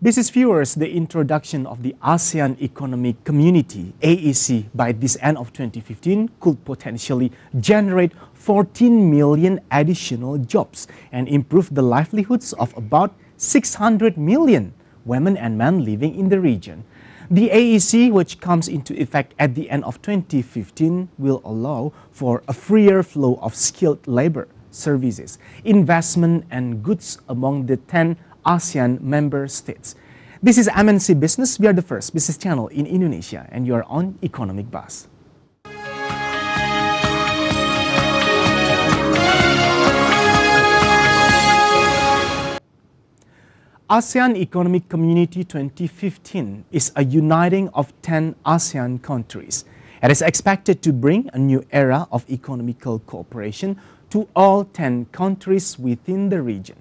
Business viewers, the introduction of the ASEAN Economic Community, AEC, by this end of 2015 could potentially generate 14 million additional jobs and improve the livelihoods of about 600 million women and men living in the region. The AEC, which comes into effect at the end of 2015, will allow for a freer flow of skilled labor, services, investment and goods among the 10 ASEAN member states. This is MNC Business. We are the first business channel in Indonesia, and you are on Economic Buzz. ASEAN Economic Community 2015 is a uniting of 10 ASEAN countries. It is expected to bring a new era of economical cooperation to all 10 countries within the region.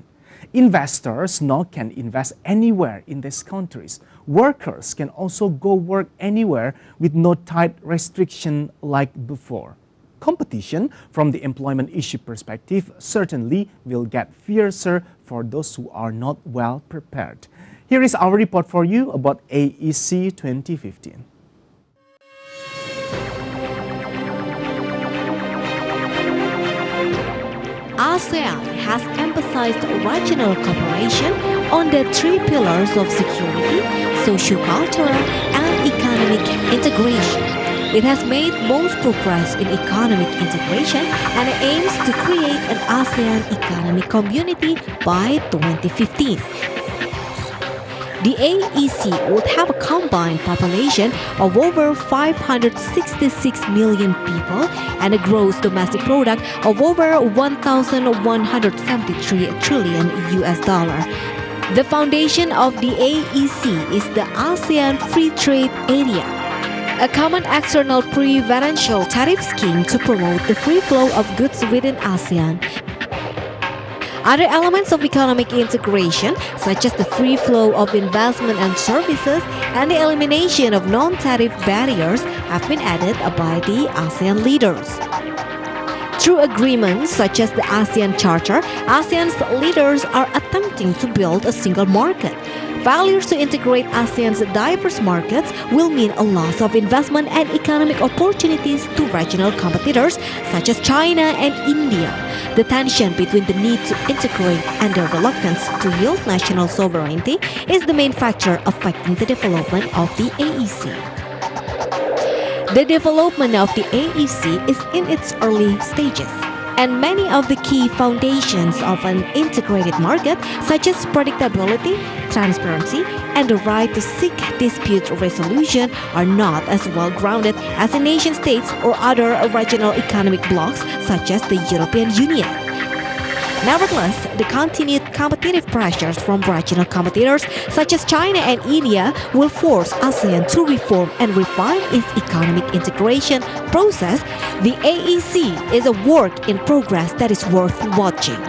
Investors now can invest anywhere in these countries. Workers can also go work anywhere with no tight restriction like before. Competition from the employment issue perspective certainly will get fiercer for those who are not well prepared. Here is our report for you about AEC 2015. ASEAN has emphasized regional cooperation on the three pillars of security, socio-cultural, and economic integration. It has made most progress in economic integration and aims to create an ASEAN economic community by 2015. The AEC would have a combined population of over 566 million people and a gross domestic product of over 1,173 trillion US dollar. The foundation of the AEC is the ASEAN Free Trade Area, a common external preferential tariff scheme to promote the free flow of goods within ASEAN. Other elements of economic integration, such as the free flow of investment and services and the elimination of non-tariff barriers, have been added by the ASEAN leaders. Through agreements such as the ASEAN Charter, ASEAN's leaders are attempting to build a single market. Failures to integrate ASEAN's diverse markets will mean a loss of investment and economic opportunities to regional competitors such as China and India. The tension between the need to integrate and the reluctance to yield national sovereignty is the main factor affecting the development of the AEC. The development of the AEC is in its early stages, and many of the key foundations of an integrated market, such as predictability, transparency, and the right to seek dispute resolution, are not as well grounded as in nation states or other regional economic blocs, such as the European Union. Nevertheless, the continued competitive pressures from regional competitors such as China and India will force ASEAN to reform and refine its economic integration process. The AEC is a work in progress that is worth watching.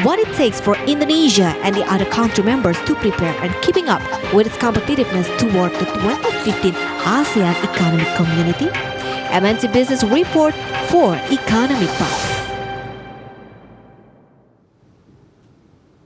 What it takes for Indonesia and the other country members to prepare and keeping up with its competitiveness toward the 2015 ASEAN Economic Community. MNC Business Report for Economic Buzz.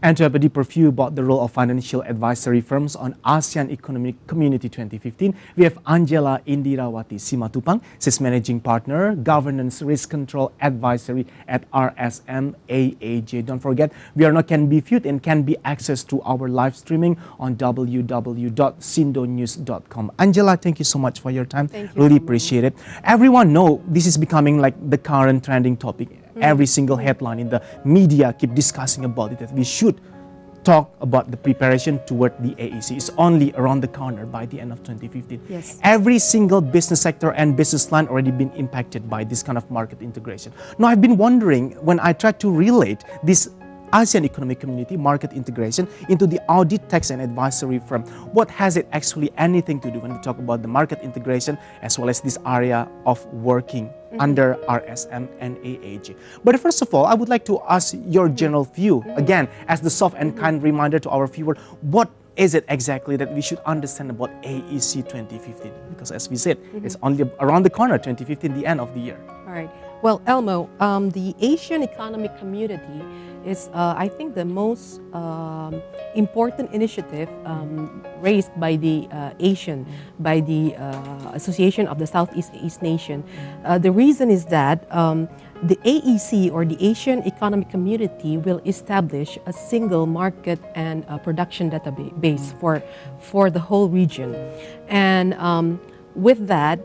And to have a deeper view about the role of financial advisory firms on ASEAN Economic Community 2015, we have Angela Indirawati Simatupang. She's Managing Partner, Governance Risk Control Advisory at RSM AAJ. Don't forget, we are now can be viewed and can be accessed through our live streaming on www.sindonews.com. Angela, thank you so much for your time. Thank you. Really appreciate it. Everyone know this is becoming like the current trending topic. Every single headline in the media keep discussing about it, that we should talk about the preparation toward the AEC. It's only around the corner by the end of 2015. Yes. Every single business sector and business line already been impacted by this kind of market integration. Now, I've been wondering, when I try to relate this ASEAN Economic Community market integration into the audit, tax and advisory firm, what has it actually anything to do when we talk about the market integration as well as this area of working under RSM and AAJ? But first of all, I would like to ask your general view, again, as the soft and kind reminder to our viewer, what is it exactly that we should understand about AEC 2015? Because as we said, it's only around the corner, 2015, the end of the year. All right. Well, Elmo, the Asian Economic Community is, I think, the most important initiative raised by the ASEAN, by the Association of the Southeast East Nation. The reason is that the AEC, or the Asian Economic Community, will establish a single market and production database for the whole region. And with that,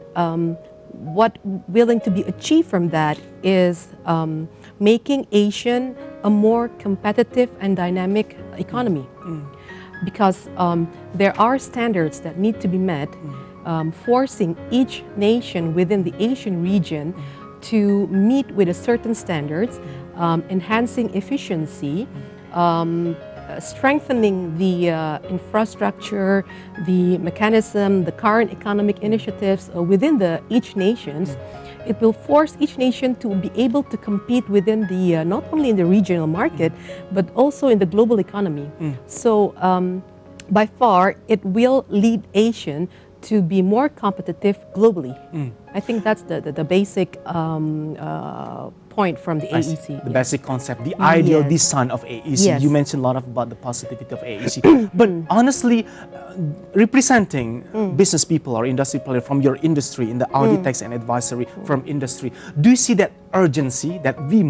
what willing to be achieved from that is making ASEAN a more competitive and dynamic economy. Because there are standards that need to be met, forcing each nation within the Asian region to meet with a certain standards, enhancing efficiency, strengthening the infrastructure, the mechanism, the current economic initiatives within each nations. It will force each nation to be able to compete within the, not only in the regional market, but also in the global economy. So by far, it will lead ASEAN to be more competitive globally. I think that's the basic point from the AEC. The basic concept, the ideal design of AEC. You mentioned a lot about the positivity of AEC. But honestly, representing business people or industry players from your industry in the audit tax and advisory from industry, do you see that urgency that we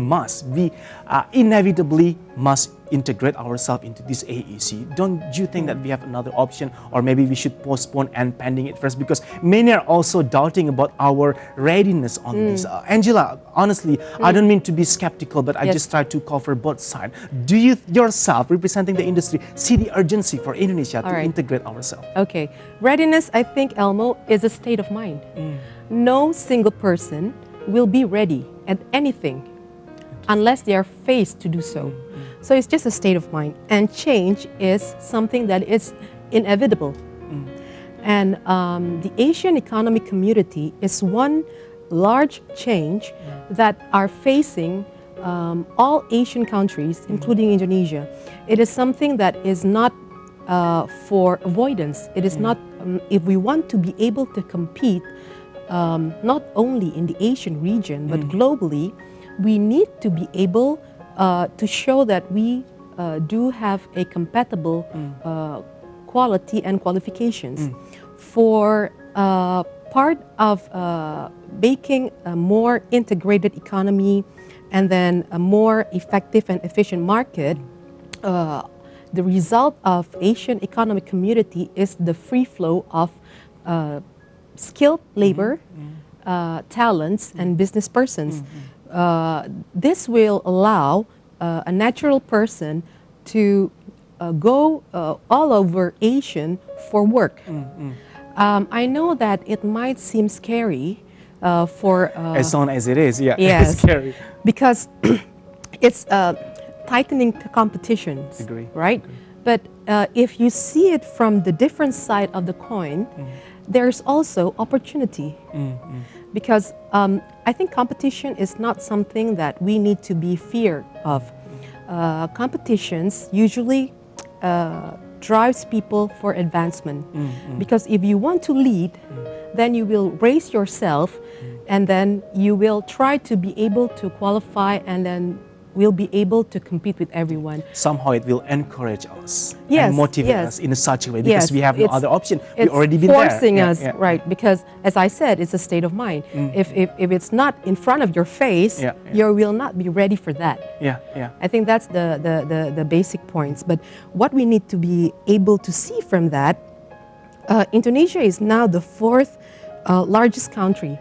inevitably must integrate ourselves into this AEC? Don't you think that we have another option, or maybe we should postpone and pending it first? Because many are also doubting about our readiness on this. Angela, honestly, I don't mean to be skeptical, but I just try to cover both sides. Do you yourself, representing the industry, see the urgency for Indonesia to integrate ourselves? Okay. Readiness, I think, Elmo, is a state of mind. No single person will be ready at anything unless they are faced to do so. So it's just a state of mind. And change is something that is inevitable. And the Asian Economic Community is one large change that are facing all Asian countries, including Indonesia. It is something that is not for avoidance. It is not, if we want to be able to compete not only in the Asian region, but globally, we need to be able to show that we do have a compatible quality and qualifications. For part of making a more integrated economy and then a more effective and efficient market, the result of Asian Economic Community is the free flow of skilled labor, talents, and business persons. This will allow a natural person to go all over ASEAN for work. I know that it might seem scary for... as long as it is, yes, it's scary. Because it's tightening competitions, right? But if you see it from the different side of the coin, there's also opportunity. Because I think competition is not something that we need to be feared of. Competitions usually drives people for advancement. Because if you want to lead, then you will raise yourself, and then you will try to be able to qualify, and then will be able to compete with everyone. Somehow it will encourage us and motivate us in such a way, because we have no other option. It's we already been there. Forcing us, right? Because as I said, it's a state of mind. If it's not in front of your face, you will not be ready for that. I think that's the basic points. But what we need to be able to see from that, Indonesia is now the fourth largest country.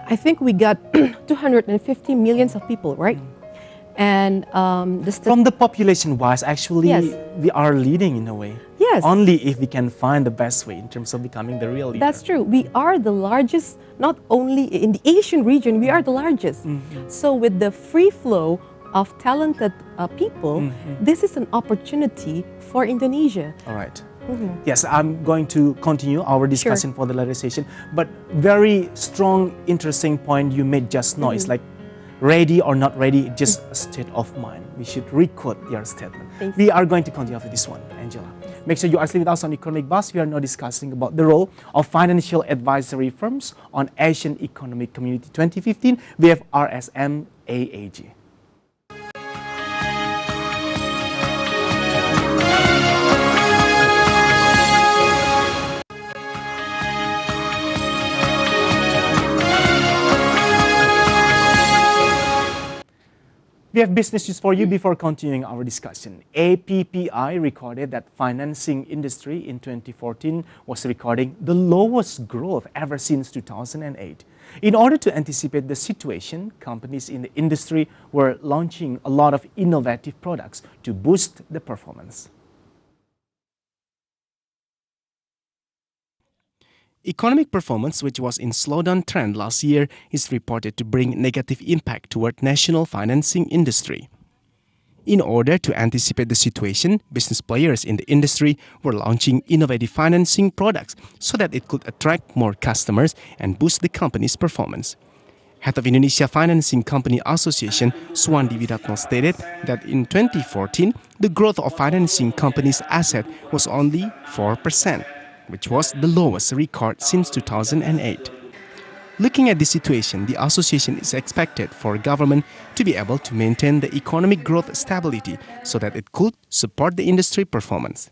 I think we got 250 million of people, right? And from the population-wise, actually, we are leading in a way. Yes. Only if we can find the best way in terms of becoming the real leader. That's true. We are the largest, not only in the Asian region, we are the largest. So with the free flow of talented people, this is an opportunity for Indonesia. All right. Yes, I'm going to continue our discussion for the later session. But very strong, interesting point you made just now is like, ready or not ready, just a state of mind. We should record your statement. We are going to continue after this one, Angela. Make sure you are still with us on Economic Buzz. We are now discussing about the role of financial advisory firms on Asian Economic Community 2015. We have RSM AAJ. We have business news for you before continuing our discussion. APPI recorded that financing industry in 2014 was recording the lowest growth ever since 2008. In order to anticipate the situation, companies in the industry were launching a lot of innovative products to boost the performance. Economic performance, which was in slowdown trend last year, is reported to bring negative impact toward national financing industry. In order to anticipate the situation, business players in the industry were launching innovative financing products so that it could attract more customers and boost the company's performance. Head of Indonesia Financing Company Association, Suwandi Widatno, stated that in 2014, the growth of financing companies' asset was only 4%. Which was the lowest record since 2008. Looking at the situation, the association is expected for government to be able to maintain the economic growth stability so that it could support the industry performance.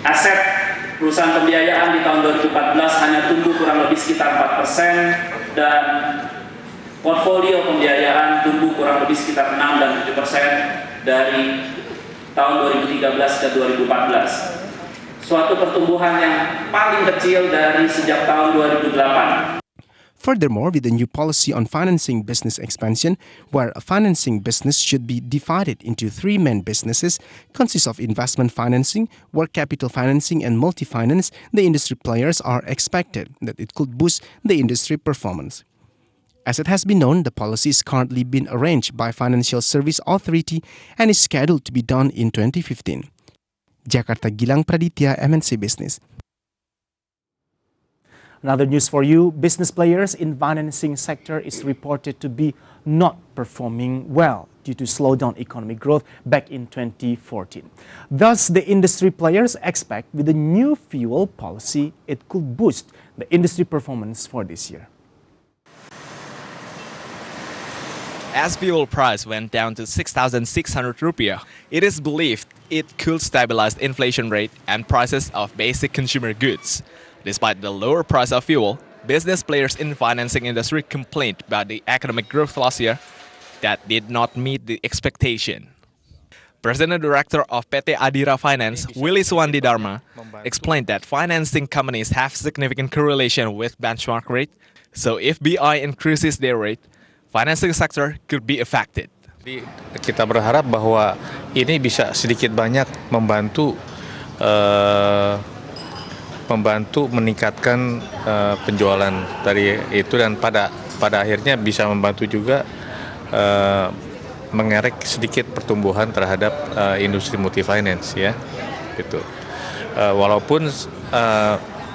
Aset perusahaan pembiayaan di tahun 2014 hanya tumbuh kurang lebih sekitar 4% dan portfolio pembiayaan tumbuh kurang lebih sekitar 6 dan 7% dari tahun 2013 ke 2014. Suatu pertumbuhan yang paling kecil dari sejak tahun 2008. Furthermore, with the new policy on financing business expansion, where a financing business should be divided into three main businesses, consists of investment financing, work capital financing, and multi-finance, the industry players are expected that it could boost the industry performance. As it has been known, the policy is currently being arranged by Financial Service Authority and is scheduled to be done in 2015. Jakarta, Gilang Praditya, MNC Business. Another news for you, business players in financing sector is reported to be not performing well due to slowdown economic growth back in 2014. Thus, the industry players expect with the new fuel policy, it could boost the industry performance for this year. As fuel price went down to 6,600 rupiah, it is believed it could stabilize the inflation rate and prices of basic consumer goods. Despite the lower price of fuel, business players in the financing industry complained about the economic growth last year that did not meet the expectation. President Director of PT Adira Finance, Willy Suwandi Dharma, explained that financing companies have significant correlation with benchmark rate, so if BI increases their rate, financing sector could be affected. Jadi kita berharap bahwa ini bisa sedikit banyak membantu meningkatkan penjualan dari itu dan pada akhirnya bisa membantu juga mengerek sedikit pertumbuhan terhadap industri multifinance ya gitu. Walaupun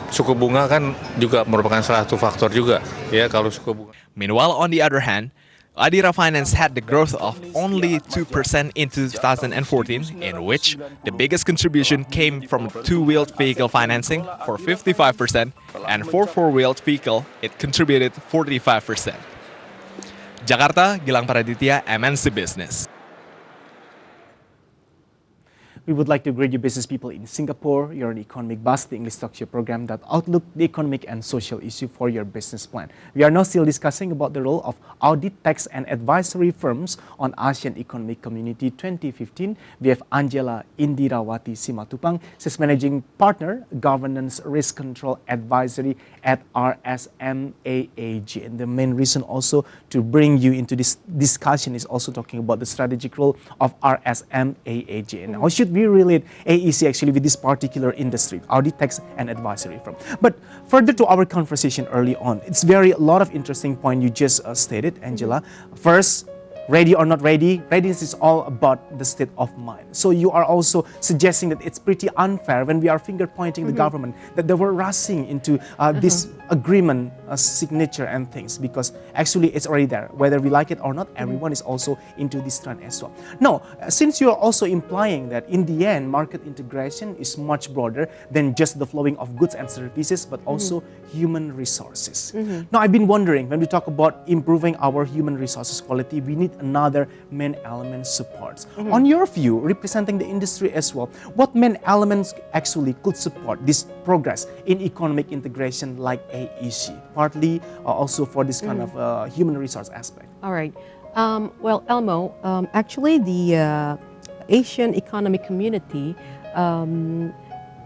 suku bunga kan juga merupakan salah satu faktor juga ya kalau suku bunga. Meanwhile, on the other hand, Adira Finance had the growth of only 2% in 2014, in which the biggest contribution came from two-wheeled vehicle financing for 55%, and for four-wheeled vehicle, it contributed 45%. Jakarta, Gilang Praditya, MNC Business. We would like to greet you business people in Singapore. You're an economic buzz, the English Structure program that outlook the economic and social issue for your business plan. We are now still discussing about the role of audit, tax, and advisory firms on ASEAN Economic Community 2015. We have Angela Indirawati Simatupang. She's managing partner, governance risk control advisory at RSM AAJ. And the main reason also to bring you into this discussion is also talking about the strategic role of RSM AAJ. And how should we relate AEC actually with this particular industry, audit, tax, and advisory firm? But further to our conversation early on, it's a lot of interesting point you just stated, Angela. First, ready or not ready, readiness is all about the state of mind. So you are also suggesting that it's pretty unfair when we are finger pointing the government that they were rushing into this agreement signature and things, because actually it's already there. Whether we like it or not, everyone is also into this trend as well. Now, since you're also implying that in the end, market integration is much broader than just the flowing of goods and services, but also human resources. Now, I've been wondering, when we talk about improving our human resources quality, we need another main element supports. On your view, representing the industry as well, what main elements actually could support this progress in economic integration like AEC, partly also for this kind of human resource aspect? All right. Well, Elmo, actually the Asian Economic Community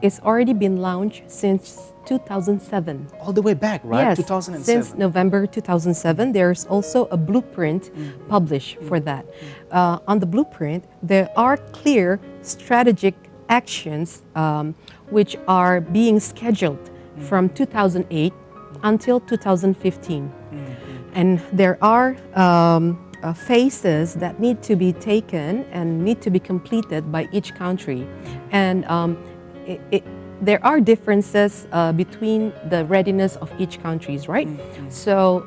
it's already been launched since 2007. All the way back, right? Yes, 2007. since November 2007. There's also a blueprint published for that. On the blueprint, there are clear strategic actions which are being scheduled from 2008 until 2015. And there are phases that need to be taken and need to be completed by each country. And there are differences between the readiness of each countries, right? So,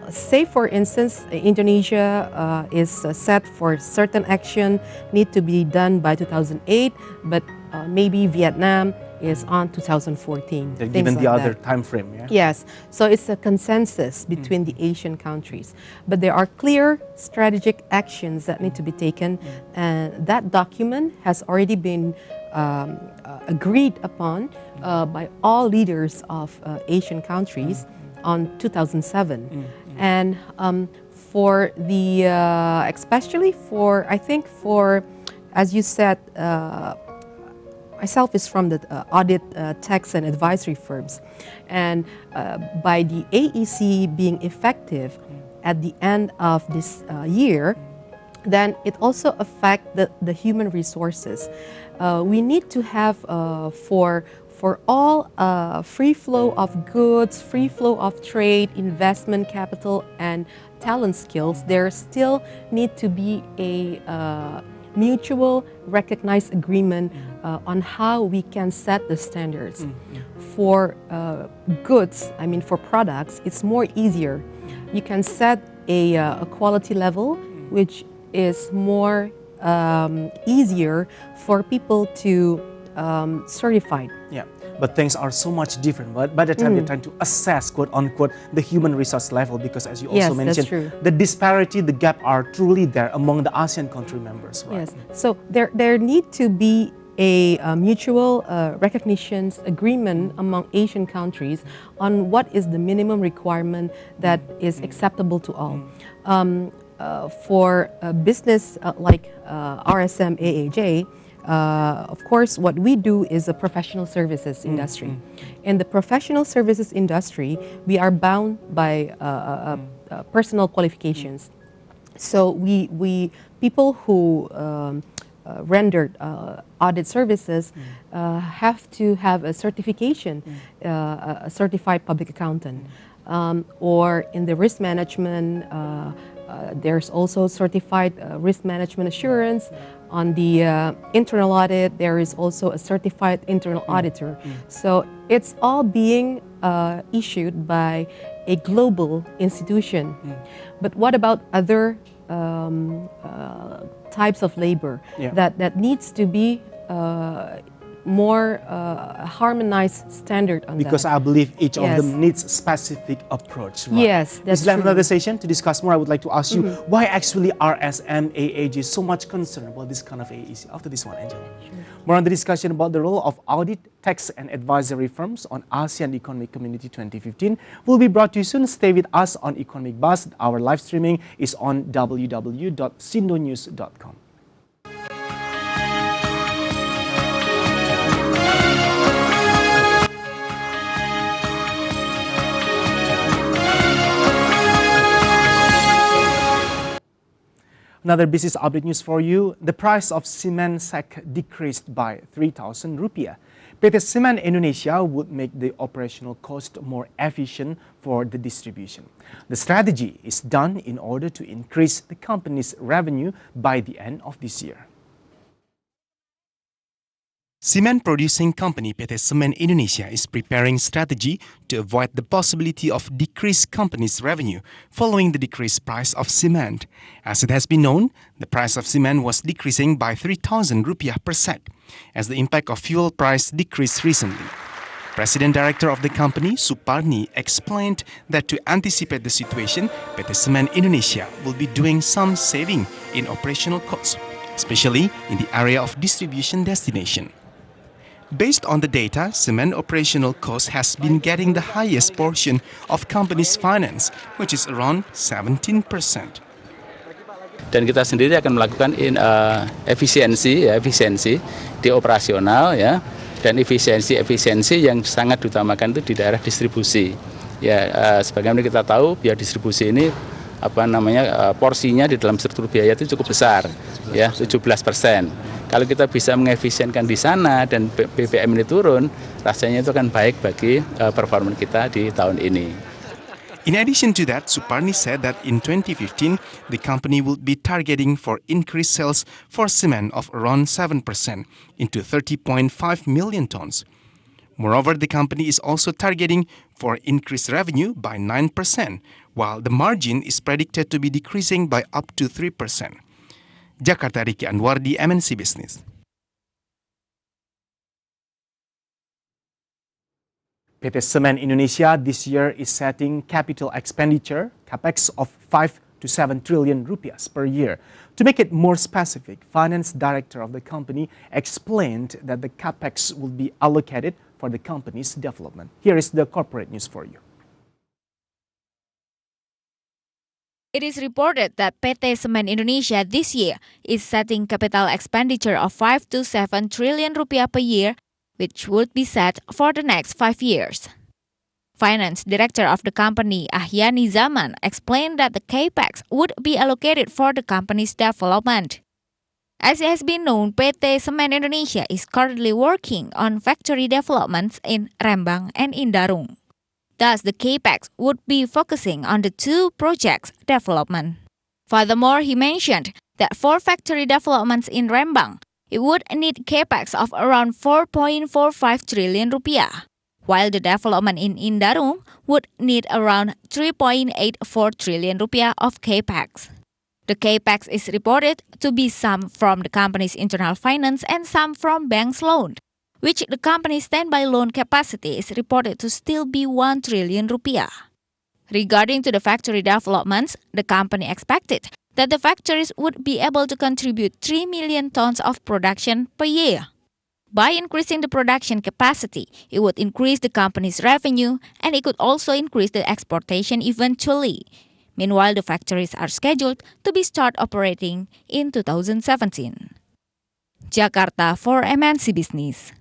say for instance, Indonesia is set for certain action need to be done by 2008, but maybe Vietnam is on 2014. They're given the other time frame, yeah? Yes, so it's a consensus between the Asian countries. But there are clear strategic actions that need to be taken, and that document has already been agreed upon by all leaders of Asian countries on 2007. And for the, especially for, I think for, as you said, myself is from the audit, tax and advisory firms. And by the AEC being effective at the end of this year, then it also affects the human resources. We need to have for all free flow of goods, free flow of trade, investment capital, and talent skills, there still need to be a mutual recognized agreement on how we can set the standards. For goods, I mean for products, it's more easier. You can set a quality level which is more easier for people to certify. Yeah, but things are so much different. But by the time you're trying to assess, quote unquote, the human resource level, because as you also mentioned, the disparity, the gap are truly there among the ASEAN country members, right? Yes, so there need to be a mutual recognitions agreement among Asian countries on what is the minimum requirement that is acceptable to all. For business like RSM AAJ, of course, what we do is a professional services industry. In the professional services industry, we are bound by personal qualifications. So we people who rendered audit services have to have a certification, a certified public accountant. Or in the risk management, there's also certified risk management assurance. On the internal audit, there is also a certified internal auditor. So it's all being issued by a global institution. But what about other types of labor that needs to be more harmonized standard on because that. I believe each of them needs specific approach, right? Yes, that's true. true. Another session to discuss more. I would like to ask you why actually RSM AAJ is so much concerned about this kind of AEC. After this one, Angela. Sure. More on the discussion about the role of audit, tax and advisory firms on ASEAN Economic Community 2015 will be brought to you soon. Stay with us on Economic Buzz. Our live streaming is on www.sindonews.com. Another business update news for you. The price of cement sack decreased by 3,000 rupiah. PT Semen Indonesia would make the operational cost more efficient for the distribution. The strategy is done in order to increase the company's revenue by the end of this year. Cement producing company PT Semen Indonesia is preparing strategy to avoid the possibility of decreased company's revenue following the decreased price of cement. As it has been known, the price of cement was decreasing by 3,000 rupiah per sack as the impact of fuel price decreased recently. President Director of the company, Suparni, explained that to anticipate the situation, PT Semen Indonesia will be doing some saving in operational costs, especially in the area of distribution destination. Based on the data, cement operational cost has been getting the highest portion of company's finance, which is around 17%. Dan kita sendiri akan melakukan efisiensi di operasional ya, dan efisiensi yang sangat diutamakan itu di daerah distribusi. Ya, sebagaimana kita tahu biaya distribusi ini porsinya di dalam struktur biaya itu cukup besar, ya 17%. Kalau kita bisa mengefisienkan di sana dan BBM ini turun, rasanya itu akan baik bagi performa kita di tahun ini. In addition to that, Suparni said that in 2015, the company will be targeting for increased sales for cement of around 7% into 30.5 million tons. Moreover, the company is also targeting for increased revenue by 9%, while the margin is predicted to be decreasing by up to 3%. Jakarta, Riki Anwardi, MNC Business. PT Semen Indonesia this year is setting capital expenditure, capex, of 5 to 7 trillion rupiahs per year. To make it more specific, finance director of the company explained that the capex will be allocated for the company's development. Here is the corporate news for you. It is reported that PT Semen Indonesia this year is setting capital expenditure of 5 to 7 trillion rupiah per year, which would be set for the next 5 years. Finance director of the company, Ahyani Zaman, explained that the capex would be allocated for the company's development. As it has been known, PT Semen Indonesia is currently working on factory developments in Rembang and Indarung. Thus, the capex would be focusing on the two projects' development. Furthermore, he mentioned that for factory developments in Rembang, it would need capex of around 4.45 trillion rupiah, while the development in Indarung would need around 3.84 trillion rupiah of capex. The capex is reported to be some from the company's internal finance and some from banks' loan, which the company's standby loan capacity is reported to still be 1 trillion rupiah. Regarding to the factory developments, the company expected that the factories would be able to contribute 3 million tons of production per year. By increasing the production capacity, it would increase the company's revenue and it could also increase the exportation eventually. Meanwhile, the factories are scheduled to be start operating in 2017. Jakarta for MNC Business.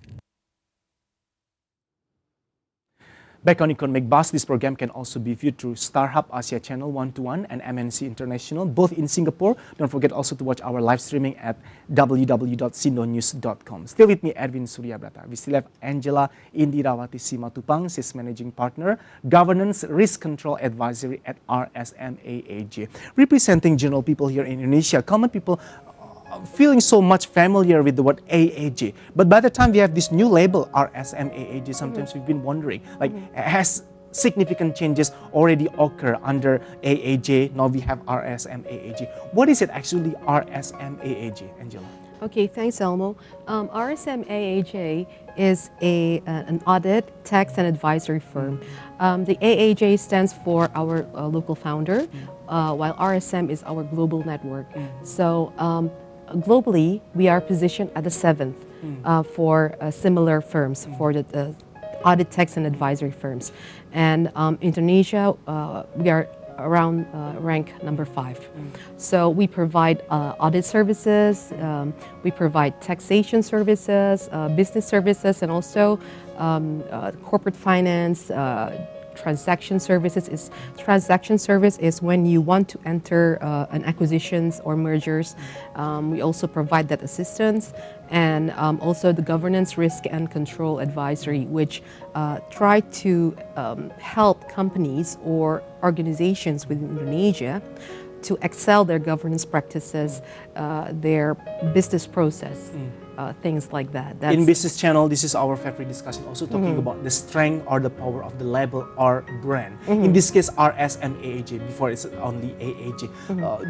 Back on Economic Buzz, this program can also be viewed through StarHub Asia Channel 121 and MNC International, both in Singapore. Don't forget also to watch our live streaming at www.sindonews.com. Still with me, Edwin Suryabrata. We still have Angela Indirawati Simatupang, she's Managing Partner, Governance Risk Control Advisory at RSM AAJ. Representing general people here in Indonesia, common people feeling so much familiar with the word AAJ. But by the time we have this new label, RSM AAJ, sometimes we've been wondering, has significant changes already occur under AAJ? Now we have RSM AAJ. What is it actually, RSM AAJ, Angela? Okay, thanks, Elmo. RSM AAJ is an audit, tax, and advisory firm. The AAJ stands for our local founder, while RSM is our global network. So globally, we are positioned at the 7th for similar firms, for the audit, tax, and advisory firms. And Indonesia, we are around rank number 5. So we provide audit services, we provide taxation services, business services, and also corporate finance, transaction services. Transaction service is when you want to enter an acquisitions or mergers. We also provide that assistance, and also the governance, risk, and control advisory, which try to help companies or organizations within Indonesia to excel their governance practices, their business process. Things like that. In Business Channel, this is our favorite discussion, also talking about the strength or the power of the label or brand. In this case, RSM AAJ, before it's only AAJ.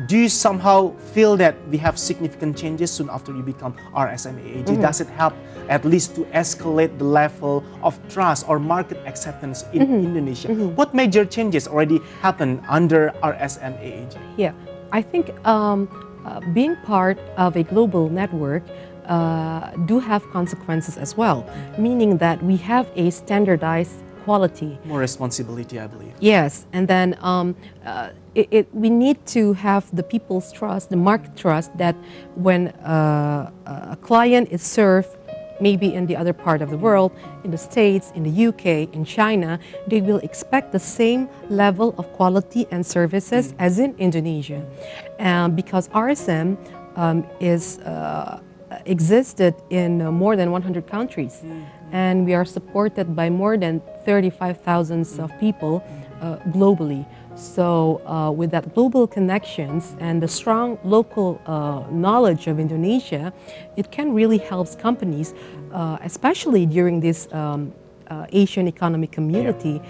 Do you somehow feel that we have significant changes soon after you become RSM AAJ? Does it help at least to escalate the level of trust or market acceptance in Indonesia? What major changes already happened under RSM AAJ? Yeah, I think being part of a global network do have consequences as well, meaning that we have a standardized quality. More responsibility, I believe. Yes, and then we need to have the people's trust, the market trust, that when a client is served maybe in the other part of the world, in the States, in the UK, in China, they will expect the same level of quality and services as in Indonesia. Because RSM is existed in more than 100 countries, and we are supported by more than 35,000 of people globally. So with that global connections and the strong local knowledge of Indonesia, it can really help companies, especially during this Asian economic community,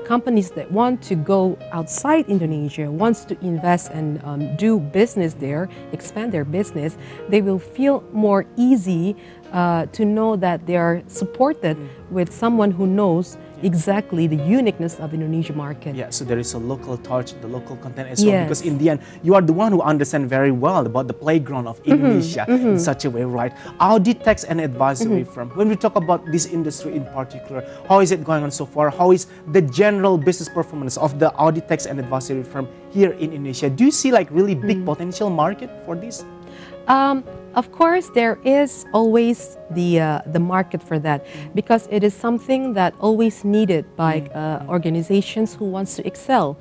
companies that want to go outside Indonesia, wants to invest and do business there, expand their business, they will feel more easy to know that they are supported with someone who knows exactly the uniqueness of Indonesia market. Yeah, so there is a local touch, the local content as well, because in the end, you are the one who understands very well about the playground of Indonesia in such a way, right? Audit, tax and advisory firm. When we talk about this industry in particular, how is it going on so far? How is the general business performance of the audit, tax and advisory firm here in Indonesia? Do you see like really big potential market for this? Of course, there is always the market for that, because it is something that always needed by organizations who wants to excel.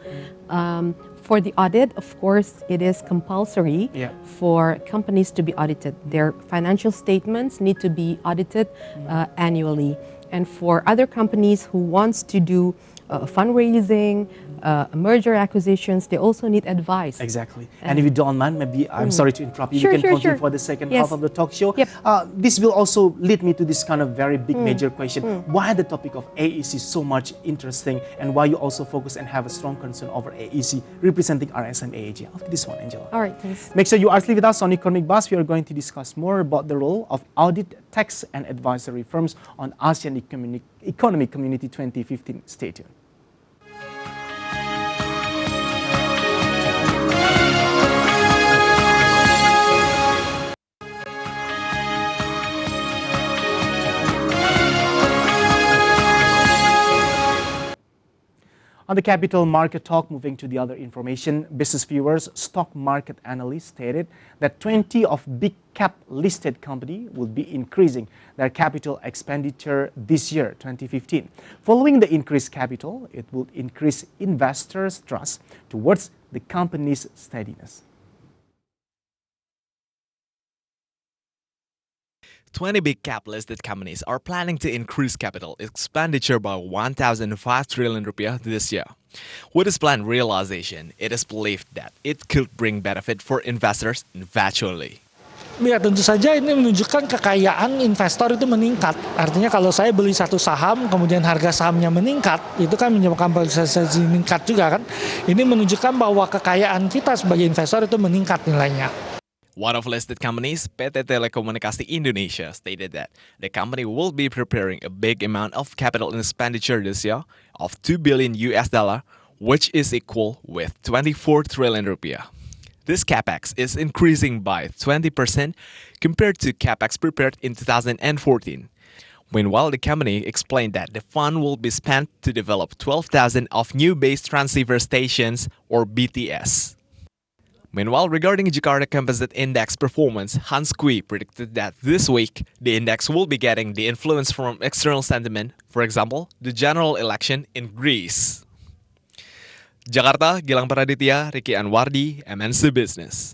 For the audit, of course, it is compulsory for companies to be audited. Their financial statements need to be audited annually. And for other companies who wants to do fundraising, merger acquisitions, they also need advice. Exactly. And if you don't mind, maybe, I'm sorry to interrupt you, you can continue for the second half of the talk show. This will also lead me to this kind of very big major question. Why the topic of AEC is so much interesting, and why you also focus and have a strong concern over AEC representing RSM AAJ? After this one, Angela. All right, thanks. Make sure you are still with us on Economic Buzz. We are going to discuss more about the role of audit, tax and advisory firms on ASEAN Economic Community 2015. Stay tuned. On the capital market talk, moving to the other information, business viewers, stock market analysts stated that 20 of big cap listed company will be increasing their capital expenditure this year, 2015. Following the increased capital, it will increase investors' trust towards the company's steadiness. 20 big cap listed companies are planning to increase capital expenditure by 1,005 trillion rupiah this year. With this planned realization, it is believed that it could bring benefit for investors eventually. Ya, tentu saja ini menunjukkan kekayaan investor itu meningkat. Artinya kalau saya beli satu saham, kemudian harga sahamnya meningkat, itu kan menyebabkan kapitalisasi meningkat juga kan. Ini menunjukkan bahwa kekayaan kita sebagai investor itu meningkat nilainya. One of listed companies, PT Telekomunikasi Indonesia, stated that the company will be preparing a big amount of capital expenditure this year of $2 billion, which is equal with 24 trillion rupiah. This capex is increasing by 20% compared to capex prepared in 2014. Meanwhile, the company explained that the fund will be spent to develop 12,000 of new base transceiver stations, or BTS. Meanwhile, regarding Jakarta Composite Index performance, Hans Kui predicted that this week, the index will be getting the influence from external sentiment, for example, the general election in Greece. Jakarta, Gilang Praditya, Ricky Anwardi, MNC Business.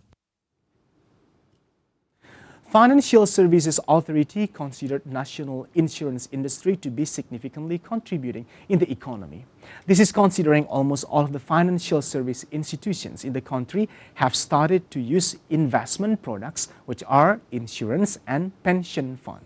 Financial Services Authority considered national insurance industry to be significantly contributing in the economy. This is considering almost all of the financial service institutions in the country have started to use investment products, which are insurance and pension fund.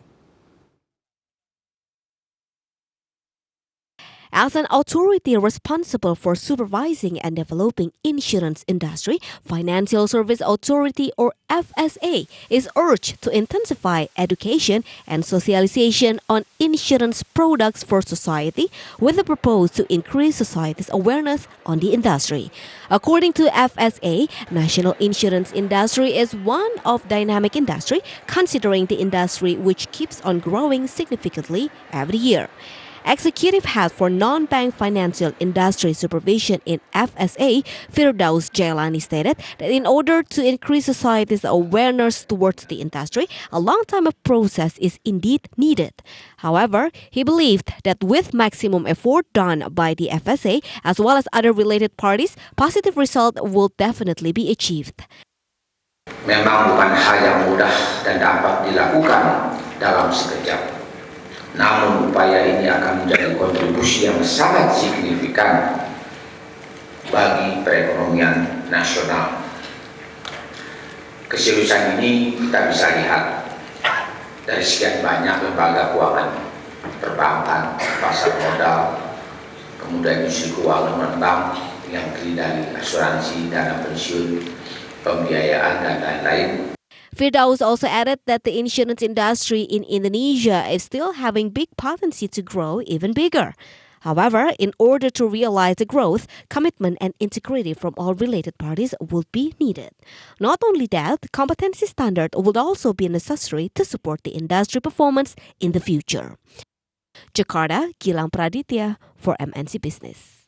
As an authority responsible for supervising and developing insurance industry, Financial Service Authority or FSA is urged to intensify education and socialization on insurance products for society with the purpose to increase society's awareness on the industry. According to FSA, national insurance industry is one of dynamic industry, considering the industry which keeps on growing significantly every year. Executive Head for Non-Bank Financial Industry Supervision in FSA, Firdaus Jailani, stated that in order to increase society's awareness towards the industry, a long time of process is indeed needed. However, he believed that with maximum effort done by the FSA as well as other related parties, positive result will definitely be achieved. Memang bukan hal yang mudah dan dapat dilakukan dalam sekejap. Namun upaya ini akan menjadi kontribusi yang sangat signifikan bagi perekonomian nasional. Keseriusan ini kita bisa lihat dari sekian banyak lembaga keuangan, perbankan, pasar modal, kemudian industri keuangan non-bank yang terdiri dari asuransi, dana pensiun, pembiayaan, dan lain-lain. Firdaus also added that the insurance industry in Indonesia is still having big potency to grow even bigger. However, in order to realize the growth, commitment and integrity from all related parties will be needed. Not only that, competency standard will also be necessary to support the industry performance in the future. Jakarta, Gilang Praditya for MNC Business.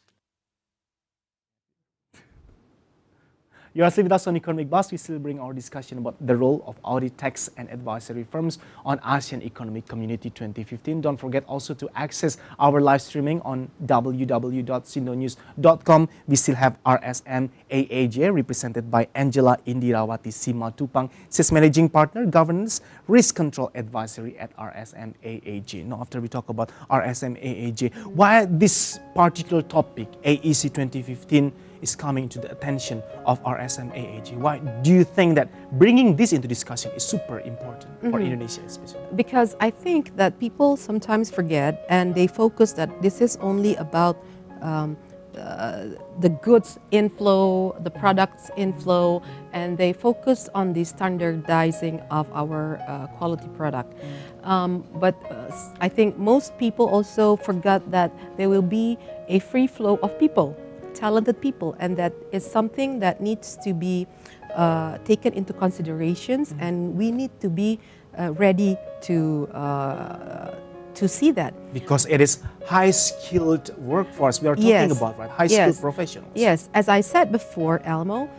You are still with us on Economic Buzz. We still bring our discussion about the role of audit, tax, and advisory firms on ASEAN Economic Community 2015. Don't forget also to access our live streaming on www.sindonews.com. We still have RSM AAJ represented by Angela Indirawati Simatupang, Sales Managing Partner, Governance, Risk Control Advisory at RSM AAJ. Now, after we talk about RSM AAJ, why this particular topic, AEC 2015, is coming to the attention of RSM AAJ? Why do you think that bringing this into discussion is super important for Indonesia especially? Because I think that people sometimes forget and they focus that this is only about the goods inflow, the products inflow, and they focus on the standardizing of our quality product. But I think most people also forgot that there will be a free flow of people, talented people, and that is something that needs to be taken into considerations, and we need to be ready to see that. Because it is high-skilled workforce we are talking about, right? High-skilled professionals. Yes, as I said before, Elmo,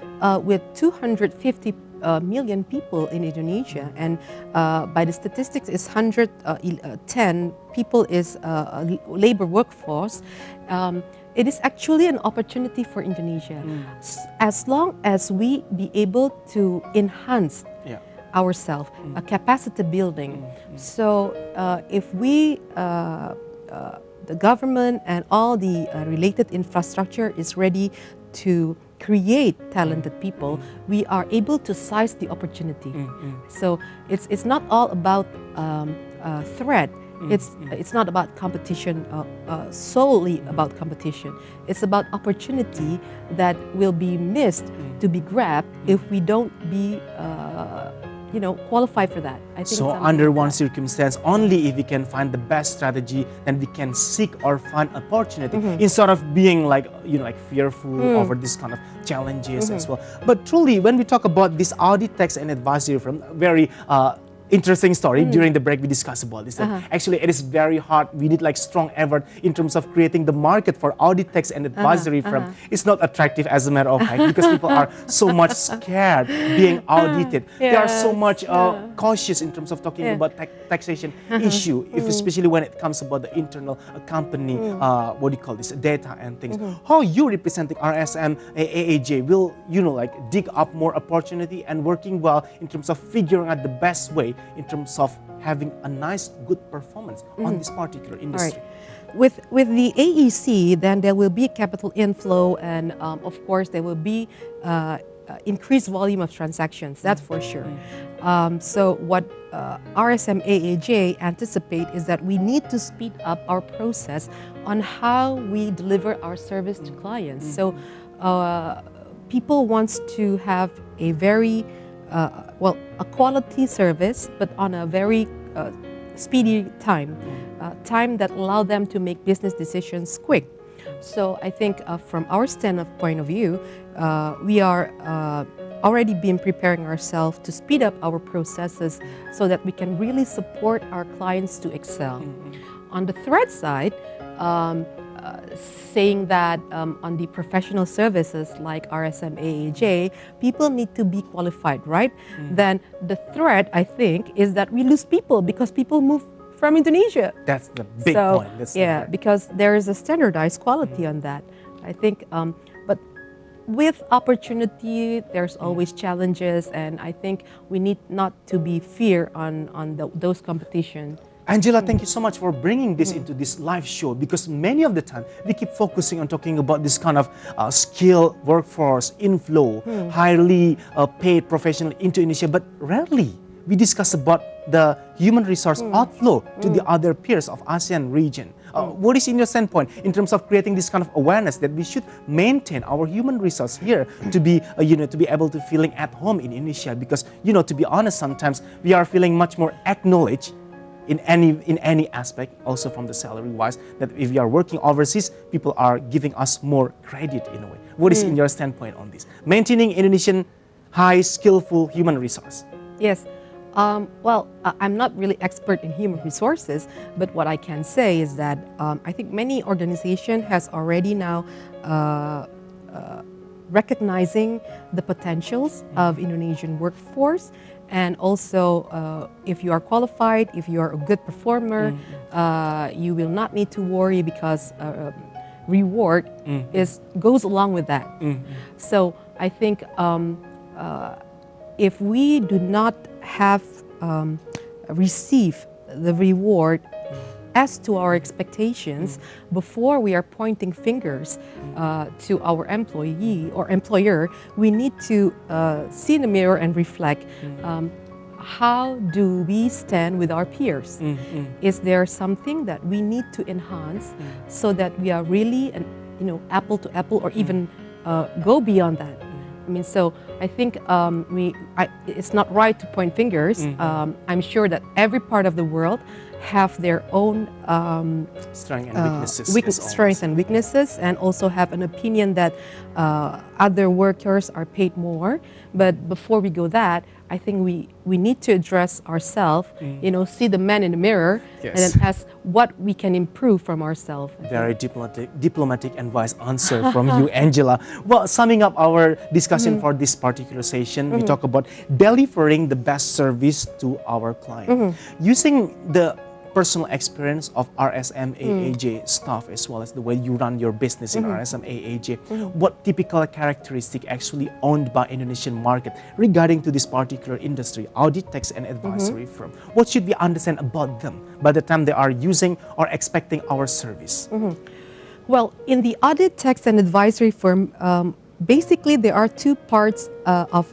with 250 million people in Indonesia, and by the statistics, is 110 people is labor workforce. It is actually an opportunity for Indonesia, as long as we be able to enhance ourselves, a capacity building. So if we, the government and all the related infrastructure is ready to create talented people, we are able to seize the opportunity. So it's not all about threat. It's not about competition, solely about competition. It's about opportunity that will be missed to be grabbed if we don't be qualify for that. I think so under one circumstance, only if we can find the best strategy, then we can seek or find opportunity instead of being like fearful over this kind of challenges as well. But truly, when we talk about this audit, tax, and advisory firm, very interesting story. During the break we discussed about this, that actually it is very hard. We need like strong effort in terms of creating the market for audit, tax, and advisory firm. It's not attractive as a matter of fact, because people are so much scared being audited. They are so much cautious in terms of talking about taxation issue, if especially when it comes about the internal company, what do you call this, data and things. How you representing RSM AAJ will dig up more opportunity and working well in terms of figuring out the best way in terms of having a nice, good performance on this particular industry? Right. With the AEC, then there will be capital inflow, and of course there will be increased volume of transactions. That's for sure. So what RSM AAJ anticipate is that we need to speed up our process on how we deliver our service to clients. So people wants to have a very a quality service, but on a very speedy time, time that allow them to make business decisions quick. So I think from our standpoint of view, we are already been preparing ourselves to speed up our processes so that we can really support our clients to excel. On the threat side, saying that on the professional services like RSM AAJ, people need to be qualified, right? Then the threat, I think, is that we lose people because people move from Indonesia. That's the big point. Because there is a standardized quality on that. I think, but with opportunity, there's always challenges, and I think we need not to be fear on those competition. Angela, thank you so much for bringing this into this live show, because many of the time we keep focusing on talking about this kind of skilled workforce inflow, highly paid professional into Indonesia, but rarely we discuss about the human resource outflow to the other peers of ASEAN region. What is in your standpoint in terms of creating this kind of awareness that we should maintain our human resource here to be, to be able to feeling at home in Indonesia? Because, to be honest, sometimes we are feeling much more acknowledged in any aspect, also from the salary wise, that if we are working overseas, people are giving us more credit in a way. What is in your standpoint on this? Maintaining Indonesian high skillful human resource. Yes. Well, I'm not really expert in human resources, but what I can say is that I think many organizations has already now recognizing the potentials of Indonesian workforce, and also if you are qualified, if you are a good performer, you will not need to worry because reward goes along with that. So I think if we do not have receive the reward as to our expectations before we are pointing fingers to our employee or employer, we need to see in the mirror and reflect, how do we stand with our peers? Is there something that we need to enhance so that we are really apple to apple, or even go beyond that? I mean, so I think it's not right to point fingers. I'm sure that every part of the world have their own strengths and weaknesses, and also have an opinion that other workers are paid more. But before we go that, I think we need to address ourselves, see the man in the mirror, and then ask what we can improve from ourselves. Very diplomatic and wise answer from you, Angela. Well, summing up our discussion for this particular session, we talk about delivering the best service to our client. Using the personal experience of RSM AAJ staff, as well as the way you run your business in RSM AAJ, what typical characteristic actually owned by Indonesian market regarding to this particular industry, audit, tax and advisory firm? What should we understand about them by the time they are using or expecting our service? Well, in the audit, tax and advisory firm, basically there are two parts of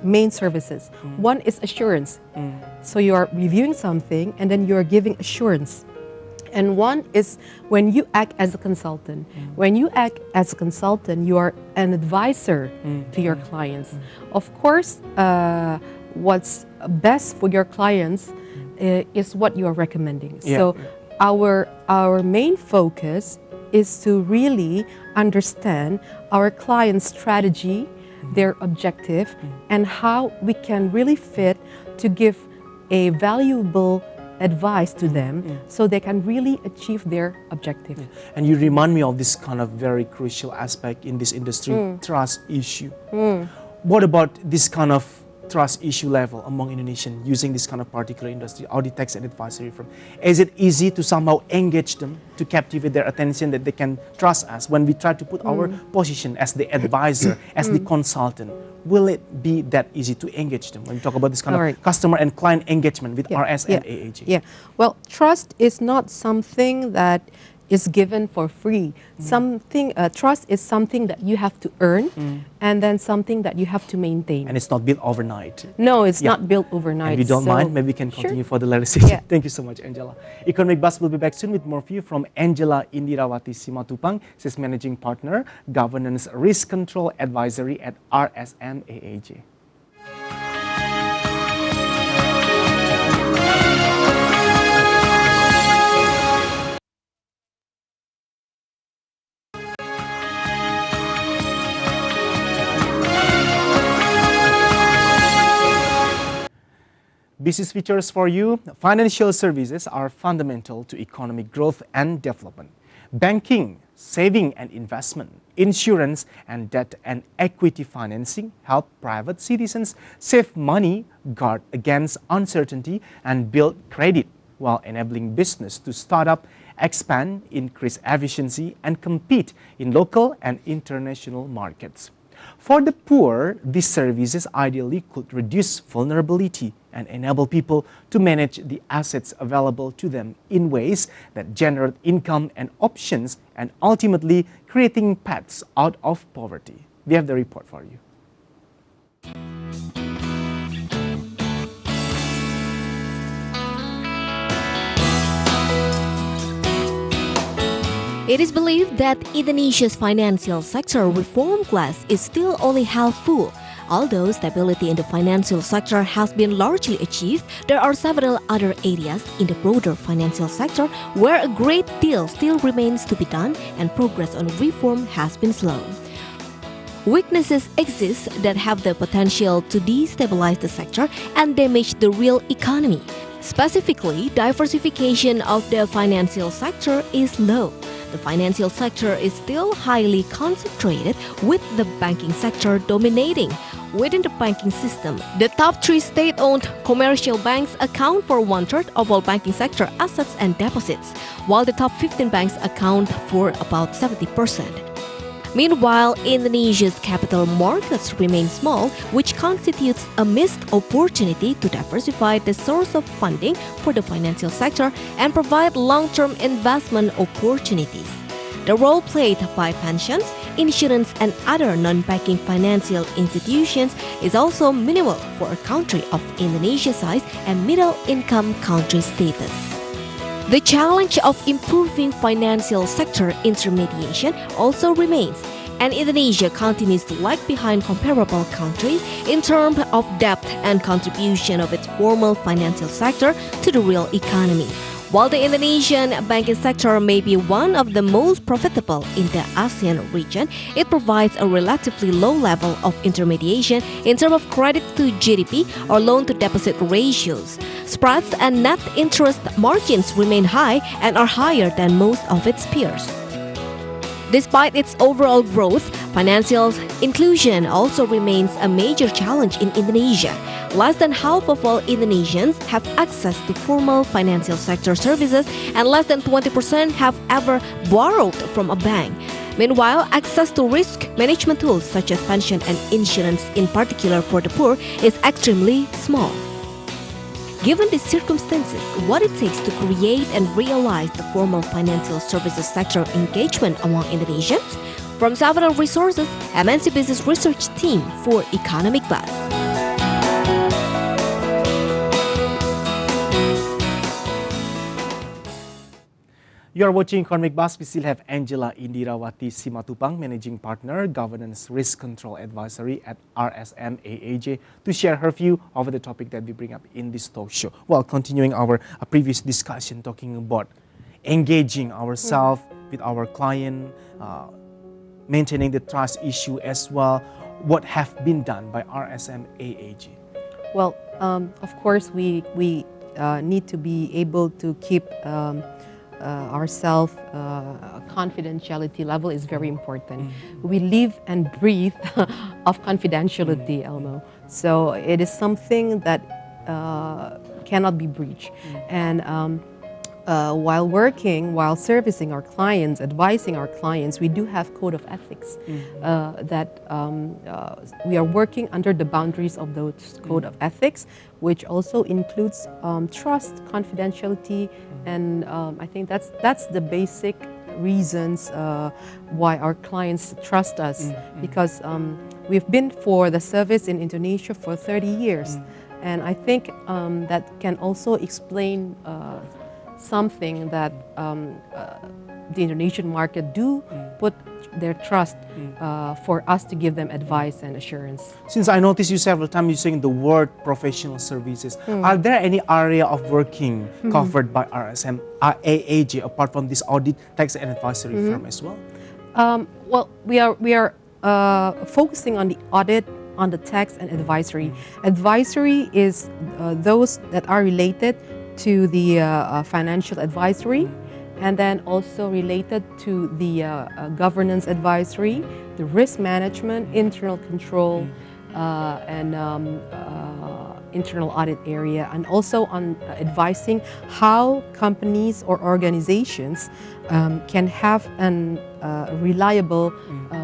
main services. One is assurance. So you are reviewing something and then you are giving assurance. And one is when you act as a consultant. When you act as a consultant, you are an advisor to your clients. Of course, what's best for your clients is what you are recommending. So our main focus is to really understand our client's strategy, their objective, and how we can really fit to give a valuable advice to them so they can really achieve their objective. And you remind me of this kind of very crucial aspect in this industry, trust issue. What about this kind of trust issue level among Indonesians using this kind of particular industry, audit, tax and advisory firm? Is it easy to somehow engage them, to captivate their attention, that they can trust us when we try to put our position as the advisor, as the consultant? Will it be that easy to engage them when we talk about this kind of customer and client engagement with RSM AAJ? Well, trust is not something that is given for free. Trust is something that you have to earn, and then something that you have to maintain. And it's not built overnight. No, it's not built overnight. If you don't mind, maybe we can continue for the later session. Thank you so much, Angela. Economic Buzz will be back soon with more view from Angela Indirawati Simatupang. She's Managing Partner, Governance Risk Control Advisory at RSM AAJ. Business features for you. Financial services are fundamental to economic growth and development. Banking, saving and investment, insurance and debt and equity financing help private citizens save money, guard against uncertainty and build credit, while enabling business to start up, expand, increase efficiency and compete in local and international markets. For the poor, these services ideally could reduce vulnerability and enable people to manage the assets available to them in ways that generate income and options and ultimately creating paths out of poverty. We have the report for you. It is believed that Indonesia's financial sector reform glass is still only half full. Although stability in the financial sector has been largely achieved, there are several other areas in the broader financial sector where a great deal still remains to be done and progress on reform has been slow. Weaknesses exist that have the potential to destabilize the sector and damage the real economy. Specifically, diversification of the financial sector is low. The financial sector is still highly concentrated, with the banking sector dominating. Within the banking system, the top 3 state-owned commercial banks account for 1/3 of all banking sector assets and deposits, while the top 15 banks account for about 70%. Meanwhile, Indonesia's capital markets remain small, which constitutes a missed opportunity to diversify the source of funding for the financial sector and provide long-term investment opportunities. The role played by pensions, insurance, and other non-banking financial institutions is also minimal for a country of Indonesia's size and middle-income country status. The challenge of improving financial sector intermediation also remains, and Indonesia continues to lag behind comparable countries in terms of depth and contribution of its formal financial sector to the real economy. While the Indonesian banking sector may be one of the most profitable in the ASEAN region, it provides a relatively low level of intermediation in terms of credit to GDP or loan-to-deposit ratios. Spreads and net interest margins remain high and are higher than most of its peers. Despite its overall growth, financial inclusion also remains a major challenge in Indonesia. Less than half of all Indonesians have access to formal financial sector services, and less than 20% have ever borrowed from a bank. Meanwhile, access to risk management tools such as pension and insurance, in particular for the poor, is extremely small. Given these circumstances, what it takes to create and realize the formal financial services sector engagement among Indonesians? From several resources, MNC Business Research Team for Economic Buzz. You are watching Economic Buzz. We still have Angela Indirawati Simatupang, Managing Partner, Governance Risk Control Advisory at RSM AAJ, to share her view over the topic that we bring up in this talk show. Well, continuing our previous discussion, talking about engaging ourselves with our client, maintaining the trust issue as well. What have been done by RSM AAJ? Well, of course, we need to be able to keep ourselves, confidentiality level is very important. We live and breathe of confidentiality, Elmo. So it is something that cannot be breached. And while servicing our clients, advising our clients, we do have code of ethics that we are working under the boundaries of those code of ethics, which also includes trust, confidentiality, and I think that's the basic reasons why our clients trust us, because we've been for the service in Indonesia for 30 years, and I think that can also explain something that the Indonesian market do put their trust for us to give them advice and assurance. Since I noticed you several times using the word professional services, are there any area of working covered by RSM AAJ apart from this audit, tax and advisory firm as well? Well, we are focusing on the audit on the tax and advisory. Advisory is those that are related to the financial advisory, and then also related to the governance advisory, the risk management, internal control, and internal audit area, and also on advising how companies or organizations can have an reliable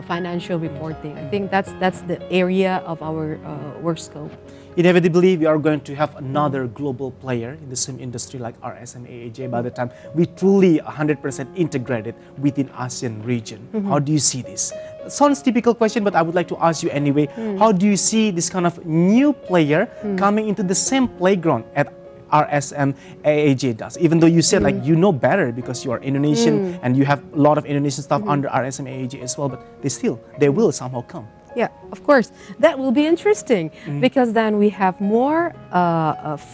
financial reporting. I think that's the area of our work scope. Inevitably, we are going to have another global player in the same industry like RSM AAJ by the time we truly 100% integrated within ASEAN region. How do you see this? Sounds typical question, but I would like to ask you anyway. How do you see this kind of new player coming into the same playground at RSM AAJ does? Even though you said like you know better because you are Indonesian and you have a lot of Indonesian stuff under RSM AAJ as well, but they will somehow come. Yeah, of course. That will be interesting because then we have more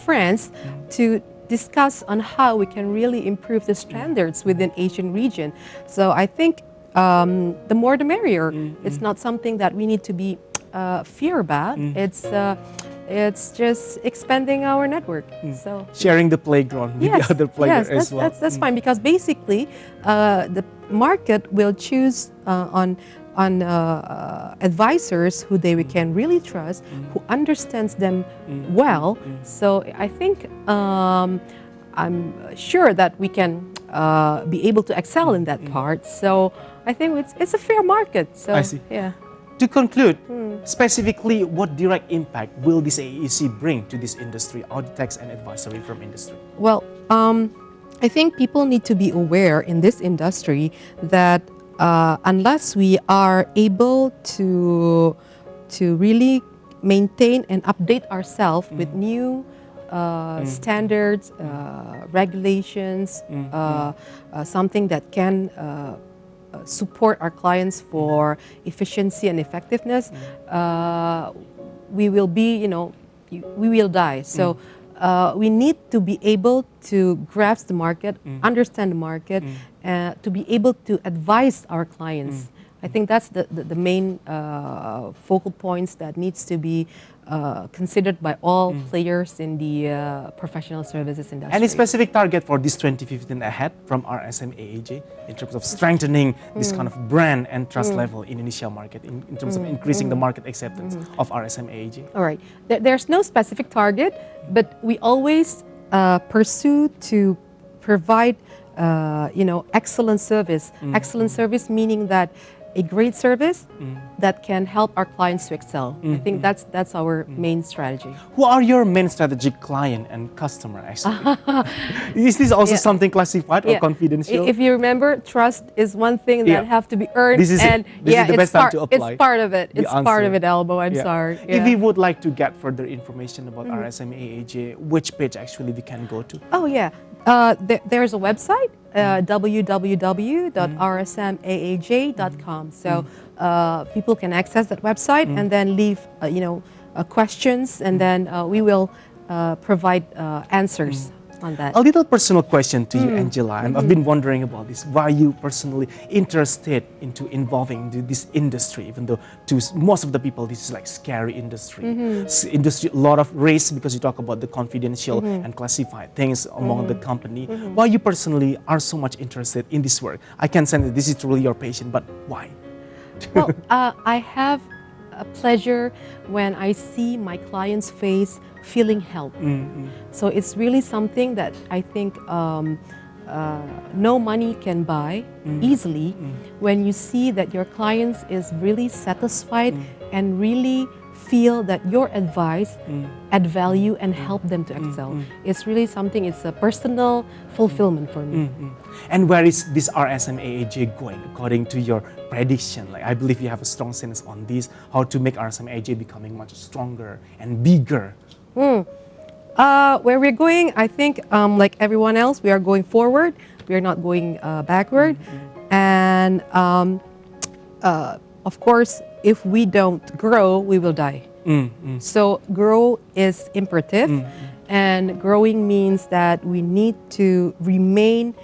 friends to discuss on how we can really improve the standards within Asian region. So I think the more the merrier. It's not something that we need to be fear about. It's just expanding our network. So sharing the playground with the other players as well. That's fine because basically the market will choose on advisors who we can really trust, who understands them well. So I think I'm sure that we can be able to excel in that part. So I think it's a fair market. So I see. Yeah. To conclude, specifically, what direct impact will this AEC bring to this industry, audit, tax, and advisory from industry? Well, I think people need to be aware in this industry that unless we are able to really maintain and update ourselves with new standards, regulations, something that can support our clients for efficiency and effectiveness, we will be, we will die. So we need to be able to grasp the market, understand the market, to be able to advise our clients. I think that's the main focal points that needs to be considered by all players in the professional services industry. Any specific target for this 2015 ahead from RSM AAJ in terms of strengthening this kind of brand and trust level in Indonesia market, in terms of increasing the market acceptance of RSM AAJ? All right. There's no specific target, but we always pursue to provide excellent service. Excellent service meaning that a great service that can help our clients to excel. I think that's our main strategy. Who are your main strategic client and customer actually? Is this also something classified or confidential? If you remember, trust is one thing that have to be earned. This is and this is the best time to apply. It's part of it. It's part of it, Elmo. I'm sorry. If we would like to get further information about RSM AAJ, which page actually we can go to? Oh yeah. There's a website, www.rsmaaj.com. So people can access that website and then leave, questions, and then we will provide answers on that. A little personal question to you, Angela. I've been wondering about this. Why are you personally interested into involving this industry, even though to most of the people this is like scary industry. Industry, a lot of risk because you talk about the confidential and classified things among the company. Why you personally are so much interested in this work? I can sense that this is truly your passion, but why? Well, I have a pleasure when I see my client's face feeling help. So it's really something that I think no money can buy easily. When you see that your clients is really satisfied and really feel that your advice add value and help them to excel. It's really something, it's a personal fulfillment for me. And where is this RSM AAJ going according to your prediction? Like, I believe you have a strong sense on this, how to make RSM AAJ becoming much stronger and bigger. Where we're going, I think like everyone else, we are going forward. We are not going backward. And of course, if we don't grow, we will die. So grow is imperative, and growing means that we need to remain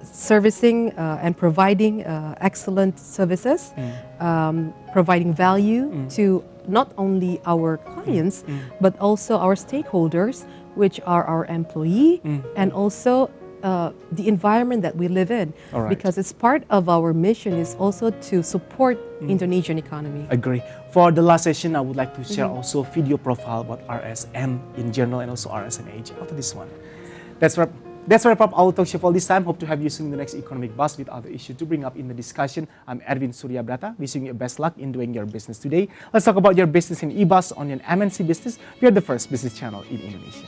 servicing and providing excellent services, providing value to not only our clients, but also our stakeholders, which are our employee and also the environment that we live in. Because it's part of our mission is also to support Indonesian economy. Agree. For the last session, I would like to share also video profile about RSM in general and also RSM AAJ after this one. That's wrap up our talk show for this time. Hope to have you soon in the next Economic Buzz with other issues to bring up in the discussion. I'm Erwin Suryabrata, wishing you best luck in doing your business today. Let's talk about your business in Ebuzz on an MNC business. We are the first business channel in Indonesia.